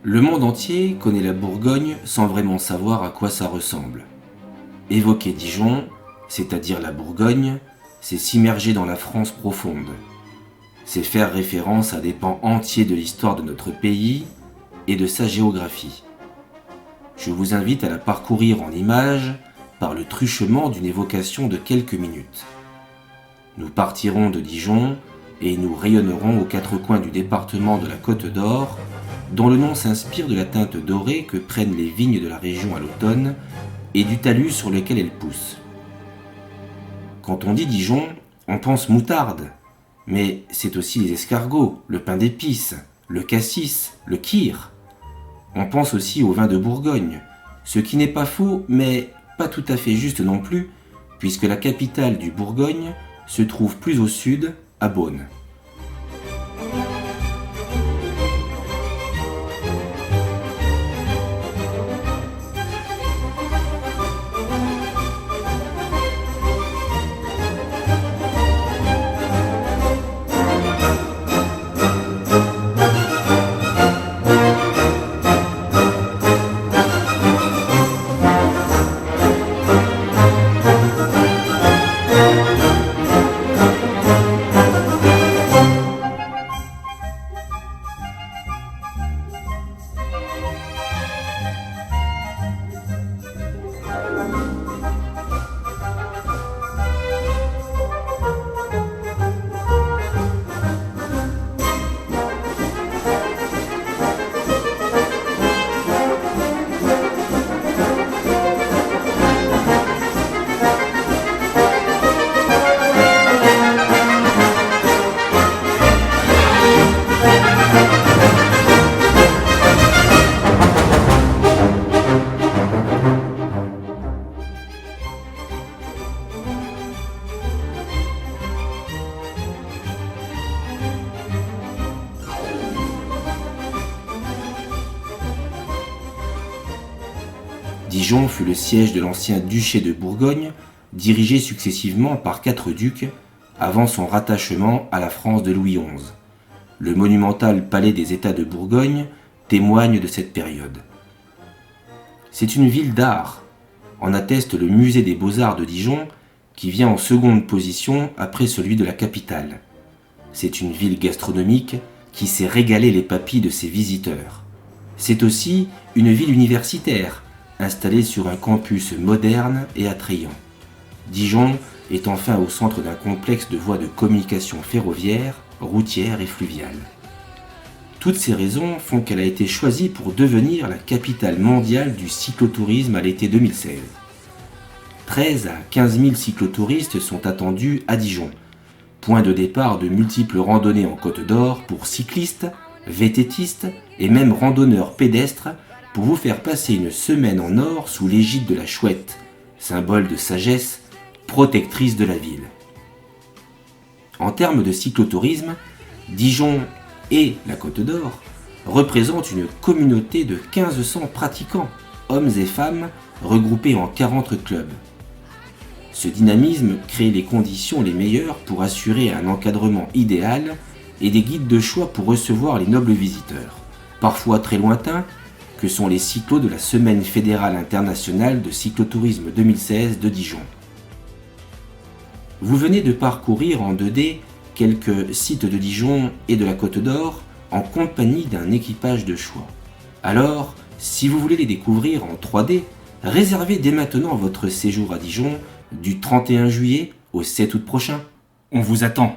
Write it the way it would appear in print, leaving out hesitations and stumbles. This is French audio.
Le monde entier connaît la Bourgogne sans vraiment savoir à quoi ça ressemble. Évoquer Dijon, c'est-à-dire la Bourgogne, c'est s'immerger dans la France profonde. C'est faire référence à des pans entiers de l'histoire de notre pays et de sa géographie. Je vous invite à la parcourir en images par le truchement d'une évocation de quelques minutes. Nous partirons de Dijon et nous rayonnerons aux quatre coins du département de la Côte d'Or, dont le nom s'inspire de la teinte dorée que prennent les vignes de la région à l'automne et du talus sur lequel elles poussent. Quand on dit Dijon, on pense moutarde, mais c'est aussi les escargots, le pain d'épices, le cassis, le kir. On pense aussi au vin de Bourgogne, ce qui n'est pas faux, mais pas tout à fait juste non plus, puisque la capitale du Bourgogne se trouve plus au sud, à Beaune. Dijon fut le siège de l'ancien duché de Bourgogne, dirigé successivement par 4 ducs, avant son rattachement à la France de Louis XI. Le monumental palais des États de Bourgogne témoigne de cette période. C'est une ville d'art, en atteste le musée des Beaux-Arts de Dijon, qui vient en seconde position après celui de la capitale. C'est une ville gastronomique qui sait régaler les papilles de ses visiteurs. C'est aussi une ville universitaire, installée sur un campus moderne et attrayant. Dijon est enfin au centre d'un complexe de voies de communication ferroviaire, routière et fluviale. Toutes ces raisons font qu'elle a été choisie pour devenir la capitale mondiale du cyclotourisme à l'été 2016. 13 à 15 000 cyclotouristes sont attendus à Dijon, point de départ de multiples randonnées en Côte d'Or pour cyclistes, vététistes et même randonneurs pédestres pour vous faire passer une semaine en or sous l'égide de la chouette, symbole de sagesse, protectrice de la ville. En termes de cyclotourisme, Dijon et la Côte d'Or représentent une communauté de 1500 pratiquants, hommes et femmes, regroupés en 40 clubs. Ce dynamisme crée les conditions les meilleures pour assurer un encadrement idéal et des guides de choix pour recevoir les nobles visiteurs, parfois très lointains, que sont les cyclos de la Semaine fédérale internationale de cyclotourisme 2016 de Dijon. Vous venez de parcourir en 2D quelques sites de Dijon et de la Côte d'Or en compagnie d'un équipage de choix. Alors, si vous voulez les découvrir en 3D, réservez dès maintenant votre séjour à Dijon du 31 juillet au 7 août prochain. On vous attend.